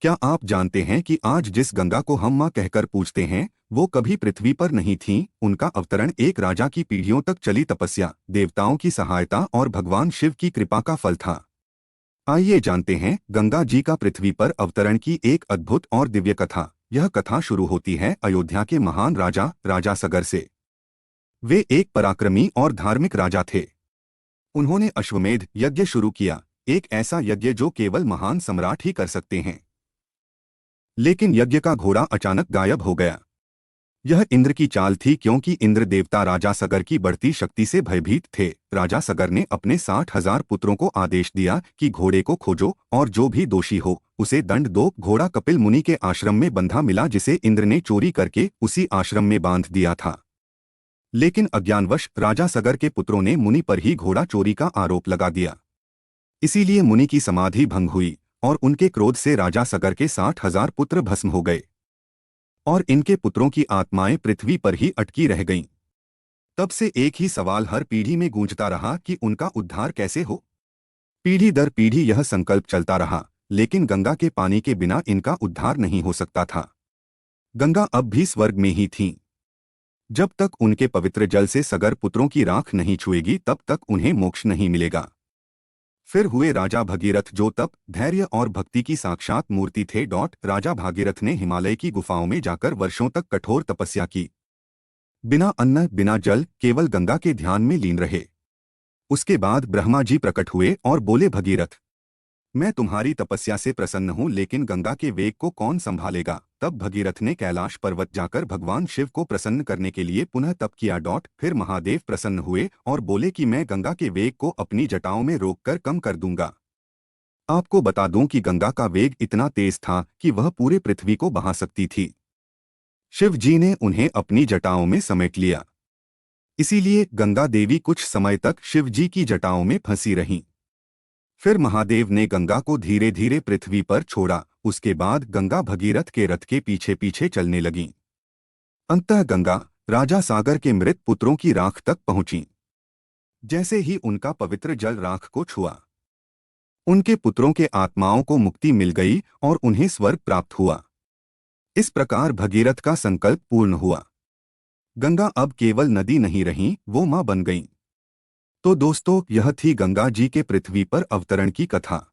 क्या आप जानते हैं कि आज जिस गंगा को हम माँ कहकर पूजते हैं, वो कभी पृथ्वी पर नहीं थीं? उनका अवतरण एक राजा की पीढ़ियों तक चली तपस्या, देवताओं की सहायता और भगवान शिव की कृपा का फल था। आइए जानते हैं गंगा जी का पृथ्वी पर अवतरण की एक अद्भुत और दिव्य कथा। यह कथा शुरू होती है अयोध्या के महान राजा राजा सगर से। वे एक पराक्रमी और धार्मिक राजा थे। उन्होंने अश्वमेध यज्ञ शुरू किया, एक ऐसा यज्ञ जो केवल महान सम्राट ही कर सकते हैं। लेकिन यज्ञ का घोड़ा अचानक गायब हो गया। यह इंद्र की चाल थी, क्योंकि इंद्र देवता राजा सगर की बढ़ती शक्ति से भयभीत थे। राजा सगर ने अपने 60,000 पुत्रों को आदेश दिया कि घोड़े को खोजो और जो भी दोषी हो उसे दंड दो। घोड़ा कपिल मुनि के आश्रम में बंधा मिला, जिसे इंद्र ने चोरी करके उसी आश्रम में बांध दिया था। लेकिन अज्ञानवश राजा सगर के पुत्रों ने मुनि पर ही घोड़ा चोरी का आरोप लगा दिया। इसीलिए मुनि की समाधि भंग हुई और उनके क्रोध से राजा सगर के 60,000 पुत्र भस्म हो गए और इनके पुत्रों की आत्माएं पृथ्वी पर ही अटकी रह गईं। तब से एक ही सवाल हर पीढ़ी में गूंजता रहा कि उनका उद्धार कैसे हो। पीढ़ी दर पीढ़ी यह संकल्प चलता रहा, लेकिन गंगा के पानी के बिना इनका उद्धार नहीं हो सकता था। गंगा अब भी स्वर्ग में ही थीं। जब तक उनके पवित्र जल से सगर पुत्रों की राख नहीं छुएगी, तब तक उन्हें मोक्ष नहीं मिलेगा। फिर हुए राजा भगीरथ, जो तप, धैर्य और भक्ति की साक्षात मूर्ति थे। राजा भागीरथ ने हिमालय की गुफाओं में जाकर वर्षों तक कठोर तपस्या की। बिना अन्न बिना जल केवल गंगा के ध्यान में लीन रहे। उसके बाद ब्रह्मा जी प्रकट हुए और बोले, भगीरथ, मैं तुम्हारी तपस्या से प्रसन्न हूँ, लेकिन गंगा के वेग को कौन संभालेगा? तब भगीरथ ने कैलाश पर्वत जाकर भगवान शिव को प्रसन्न करने के लिए पुनः तप किया। फिर महादेव प्रसन्न हुए और बोले कि मैं गंगा के वेग को अपनी जटाओं में रोककर कम कर दूंगा। आपको बता दूं कि गंगा का वेग इतना तेज था कि वह पूरे पृथ्वी को बहा सकती थी। शिव जी ने उन्हें अपनी जटाओं में समेट लिया। इसीलिए गंगा देवी कुछ समय तक शिव जी की जटाओं में फंसी रहीं। फिर महादेव ने गंगा को धीरे धीरे पृथ्वी पर छोड़ा। उसके बाद गंगा भगीरथ के रथ के पीछे पीछे चलने लगीं। अंततः गंगा राजा सागर के मृत पुत्रों की राख तक पहुंची। जैसे ही उनका पवित्र जल राख को छुआ, उनके पुत्रों के आत्माओं को मुक्ति मिल गई और उन्हें स्वर्ग प्राप्त हुआ। इस प्रकार भगीरथ का संकल्प पूर्ण हुआ। गंगा अब केवल नदी नहीं रहीं, वो मां बन गईं। तो दोस्तों, यह थी गंगा जी के पृथ्वी पर अवतरण की कथा।